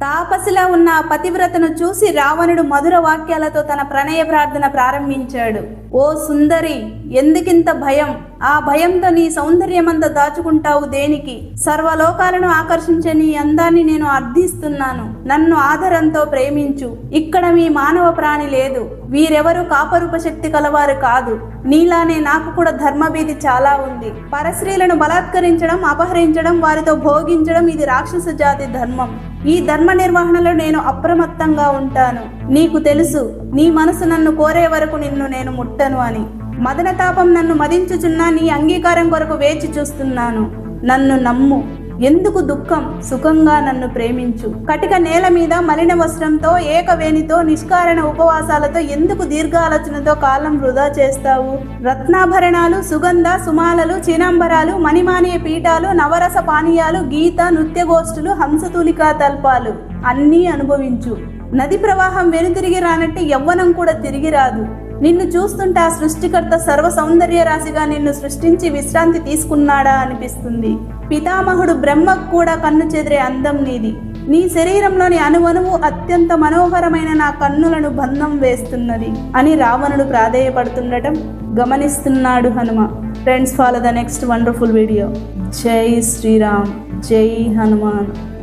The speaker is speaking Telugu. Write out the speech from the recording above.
తాపసిలా ఉన్న ఆ పతివ్రతను చూసి రావణుడు మధుర వాక్యాలతో తన ప్రణయ ప్రార్థన ప్రారంభించాడు. ఓ సుందరి, ఎందుకింత భయం? ఆ భయంతో నీ సౌందర్యమంతా దాచుకుంటావు దేనికి? సర్వలోకాలను ఆకర్షించే నీ అందాన్ని నేను అర్థిస్తున్నాను. నన్ను ఆదరంతో ప్రేమించు. ఇక్కడ మీ మానవ ప్రాణి లేదు. వీరెవరు కాపరూప శక్తి కలవారు కాదు. నీలానే నాకు కూడా ధర్మభీతి చాలా ఉంది. పరస్త్రీలను బలాత్కరించడం, అపహరించడం, వారితో భోగించడం ఇది రాక్షస జాతి ధర్మం. ఈ ధర్మ నిర్వహణలో నేను అప్రమత్తంగా ఉంటాను. నీకు తెలుసు, నీ మనసు నన్ను కోరే వరకు నిన్ను నేను ముట్టను అని. మదనతాపం నన్ను మదించుచున్నా నీ అంగీకారం కొరకు వేచి చూస్తున్నాను. నన్ను నమ్ము. ఎందుకు దుఃఖం? సుఖంగా నన్ను ప్రేమించు. కటిక నేల మీద మలిన వస్త్రంతో, ఏకవేణితో, నిష్కారణ ఉపవాసాలతో ఎందుకు దీర్ఘాలోచనతో కాలం వృధా చేస్తావు? రత్నాభరణాలు, సుగంధ సుమాలలు, చీనాంబరాలు, మణిమానీయ పీఠాలు, నవరస పానీయాలు, గీత నృత్యగోష్ఠులు, హంసతూలికా తల్పాలు అన్నీ అనుభవించు. నది ప్రవాహం వెనుతిరిగి రానట్టు యవ్వనం కూడా తిరిగి రాదు. నిన్ను చూస్తుంటే ఆ సృష్టికర్త సర్వ సౌందర్య రాశిగా నిన్ను సృష్టించి విశ్రాంతి తీసుకున్నాడా అనిపిస్తుంది. పితామహుడు బ్రహ్మకు కూడా కన్ను చెదిరే అందం నీది. నీ శరీరంలోని అణువణువు అత్యంత మనోహరమైన నా కన్నులను బంధం వేస్తున్నది అని రావణుడు ప్రాధేయపడుతుండటం గమనిస్తున్నాడు హనుమ. Friends, follow the next wonderful video. జై శ్రీరామ్, జై హనుమాన్.